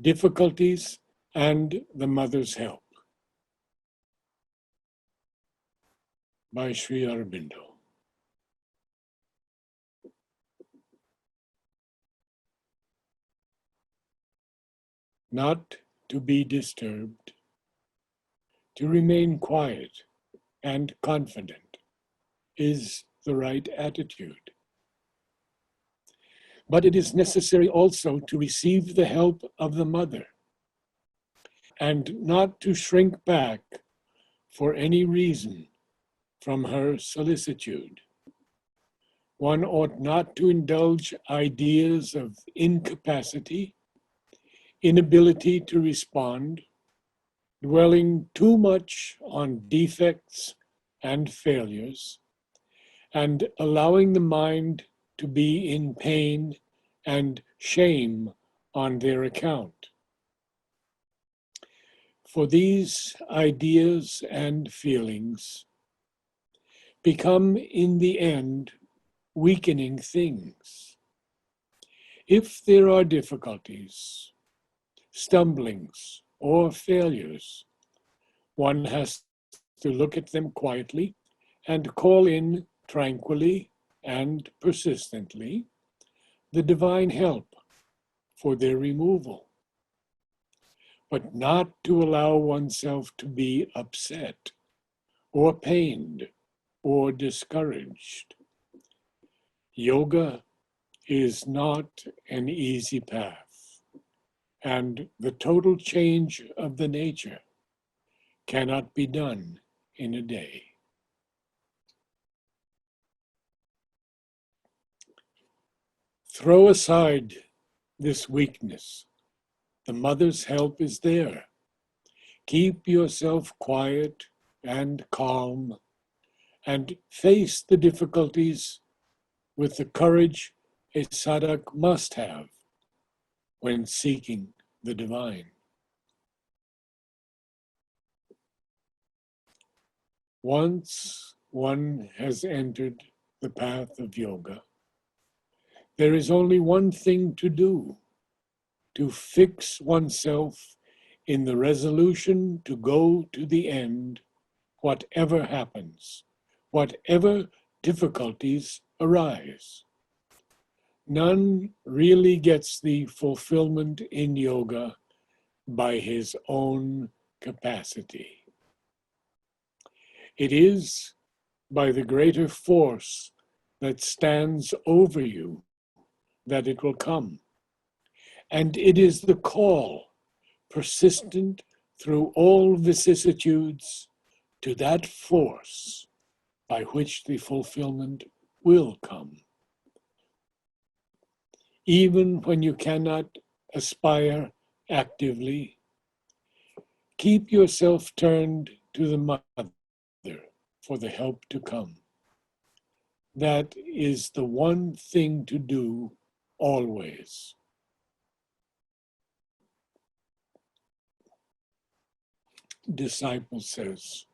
Difficulties and the Mother's Help by Sri Aurobindo. Not to be disturbed, to remain quiet and confident is the right attitude. But it is necessary also to receive the help of the mother and not to shrink back for any reason from her solicitude. One ought not to indulge ideas of incapacity, inability to respond, dwelling too much on defects and failures, and allowing the mind to be in pain and shame on their account. For these ideas and feelings become in the end weakening things. If there are difficulties, stumblings, or failures, one has to look at them quietly and call in tranquilly and persistently the divine help for their removal, but not to allow oneself to be upset or pained or discouraged. Yoga is not an easy path, and the total change of the nature cannot be done in a day. Throw aside this weakness. The mother's help is there. Keep yourself quiet and calm and face the difficulties with the courage a sadhak must have when seeking the divine. Once one has entered the path of yoga, there is only one thing to do: to fix oneself in the resolution to go to the end, whatever happens, whatever difficulties arise. None really gets the fulfillment in yoga by his own capacity. It is by the greater force that stands over you that it will come. And it is the call, persistent through all vicissitudes, to that force by which the fulfillment will come. Even when you cannot aspire actively, keep yourself turned to the mother for the help to come. That is the one thing to do always. Disciple says,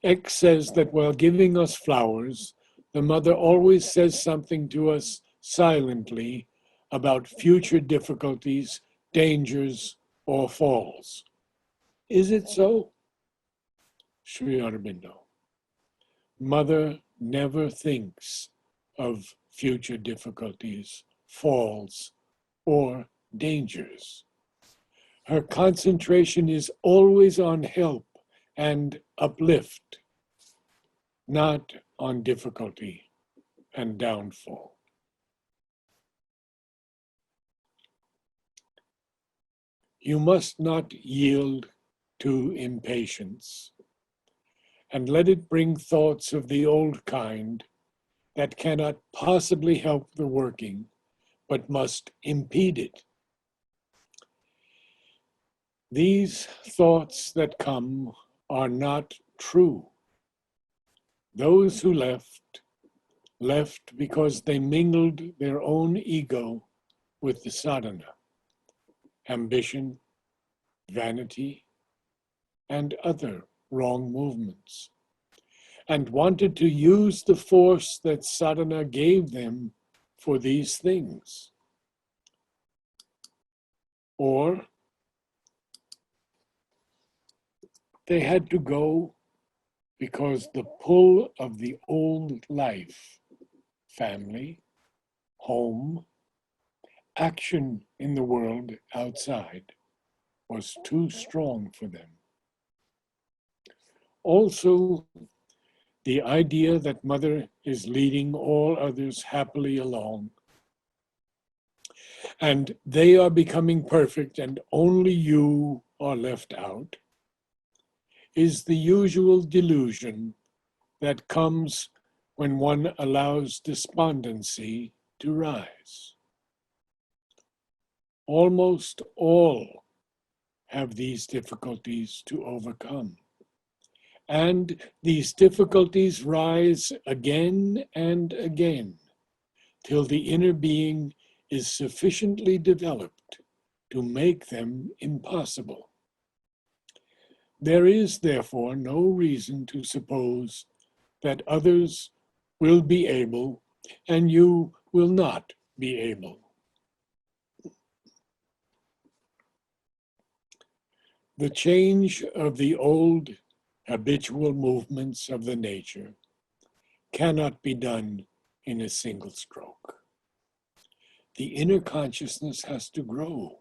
X says that while giving us flowers, the mother always says something to us silently about future difficulties, dangers, or falls. Is it so? Sri Aurobindo. Mother never thinks of future difficulties, falls, or dangers. Her concentration is always on help and uplift, not on difficulty and downfall. You must not yield to impatience, and let it bring thoughts of the old kind that cannot possibly help the working, but must impede it. These thoughts that come are not true. Those who left because they mingled their own ego with the sadhana, ambition, vanity, and other wrong movements, and wanted to use the force that sadhana gave them for these things. Or they had to go because the pull of the old life, family, home, action in the world outside, was too strong for them. Also, the idea that mother is leading all others happily along, and they are becoming perfect and only you are left out, is the usual delusion that comes when one allows despondency to rise. Almost all have these difficulties to overcome. And these difficulties rise again and again till the inner being is sufficiently developed to make them impossible. There is therefore no reason to suppose that others will be able and you will not be able. The change of the old habitual movements of the nature cannot be done in a single stroke. The inner consciousness has to grow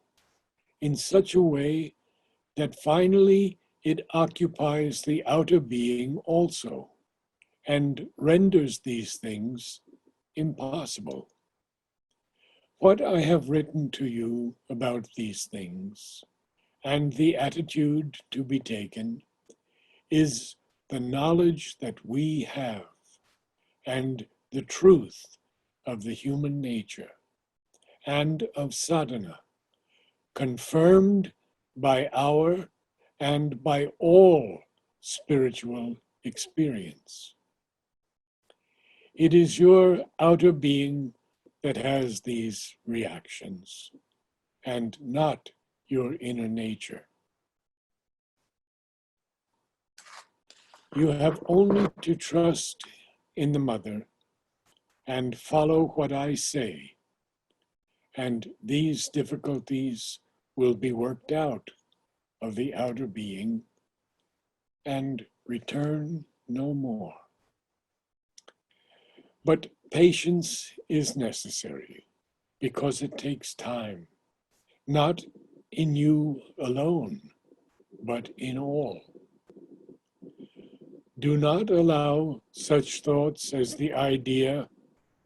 in such a way that finally it occupies the outer being also and renders these things impossible. What I have written to you about these things and the attitude to be taken is the knowledge that we have and the truth of the human nature and of sadhana, confirmed by our and by all spiritual experience. It is your outer being that has these reactions, and not your inner nature. You have only to trust in the mother and follow what I say, and these difficulties will be worked out of the outer being and return no more. But patience is necessary because it takes time, not in you alone, but in all. Do not allow such thoughts as the idea,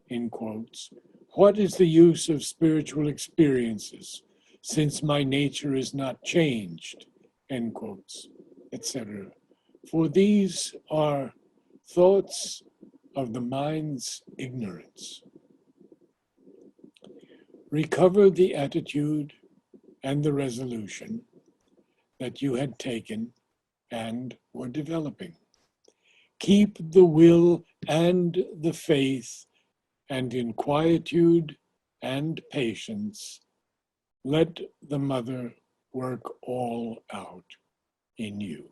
in quotes, what is the use of spiritual experiences since my nature is not changed, end quotes, etc. For these are thoughts of the mind's ignorance. Recover the attitude and the resolution that you had taken and were developing. Keep the will and the faith, and in quietude and patience, let the mother work all out in you.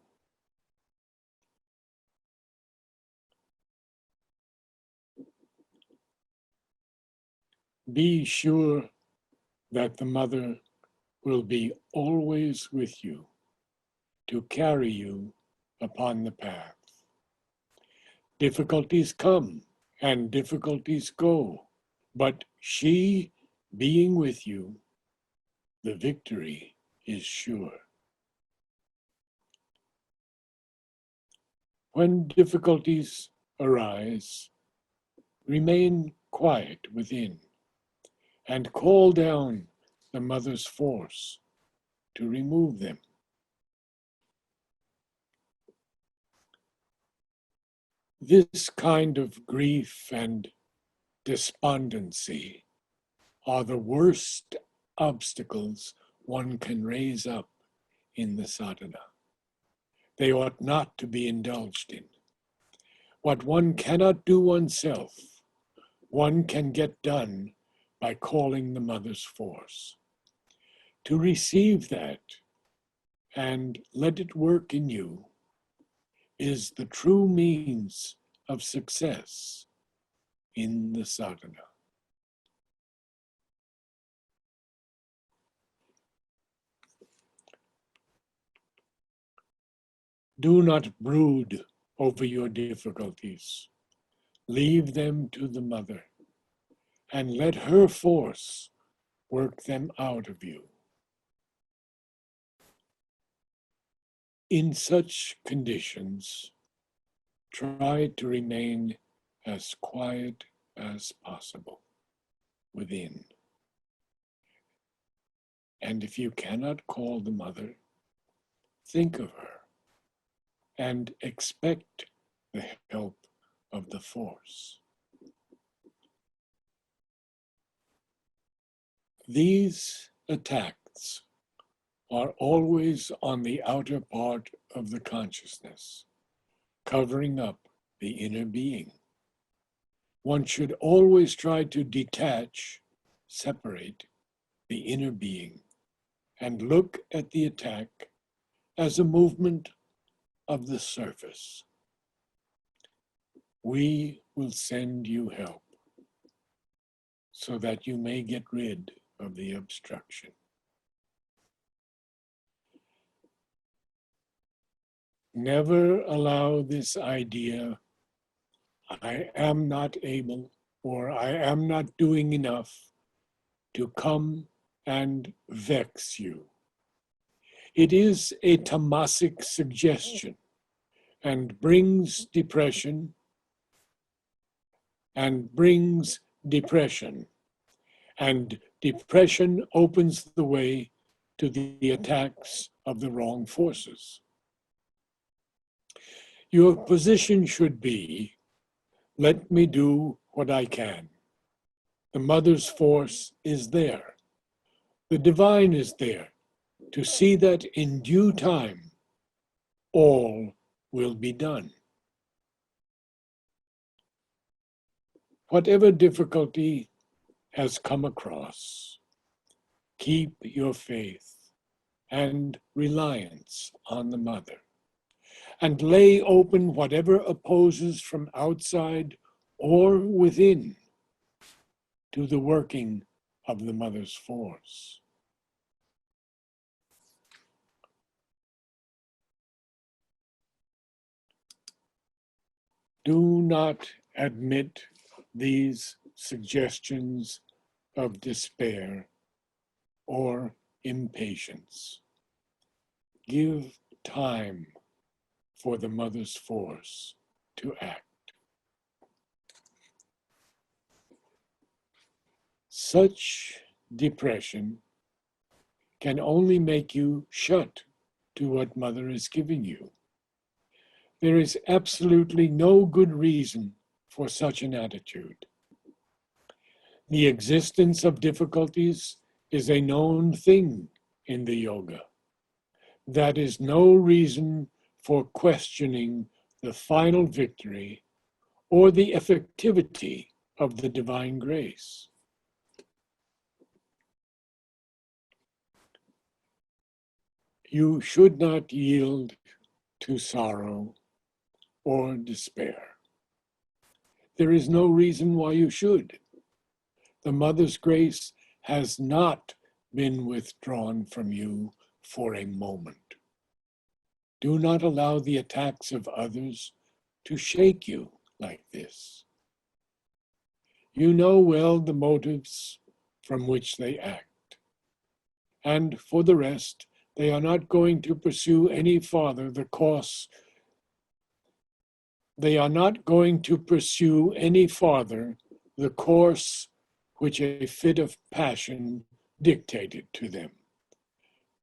Be sure that the mother will be always with you to carry you upon the path. Difficulties come and difficulties go, but she being with you, the victory is sure. When difficulties arise, remain quiet within and call down the mother's force to remove them. This kind of grief and despondency are the worst obstacles one can raise up in the sadhana. They ought not to be indulged in. What one cannot do oneself, one can get done by calling the mother's force. To receive that and let it work in you is the true means of success in the sadhana. Do not brood over your difficulties. Leave them to the mother, and let her force work them out of you. In such conditions, try to remain as quiet as possible within. And if you cannot call the mother, think of her and expect the help of the force. These attacks are always on the outer part of the consciousness, covering up the inner being. One should always try to detach, separate the inner being, and look at the attack as a movement of the surface. We will send you help so that you may get rid of the obstruction. Never allow this idea, I am not able or I am not doing enough, to come and vex you. It is a tamasic suggestion and brings depression and depression opens the way to the attacks of the wrong forces. Your position should be, let me do what I can. The mother's force is there. The divine is there to see that in due time, all will be done. Whatever difficulty has come across, keep your faith and reliance on the mother, and lay open whatever opposes from outside or within to the working of the mother's force. Do not admit these suggestions of despair or impatience. Give time for the mother's force to act. Such depression can only make you shut to what mother is giving you. There is absolutely no good reason for such an attitude. The existence of difficulties is a known thing in the yoga. That is no reason for questioning the final victory or the effectivity of the divine grace. You should not yield to sorrow or despair. There is no reason why you should. The mother's grace has not been withdrawn from you for a moment. Do not allow the attacks of others to shake you like this. You know well the motives from which they act. And for the rest, they are not going to pursue any farther the course. They are not going to pursue any farther the course which a fit of passion dictated to them.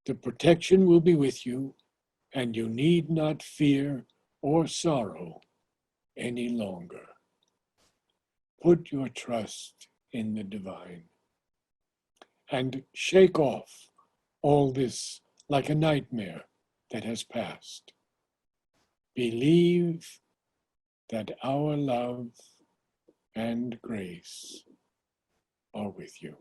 The protection will be with you, and you need not fear or sorrow any longer. Put your trust in the divine and shake off all this like a nightmare that has passed. Believe that our love and grace are with you.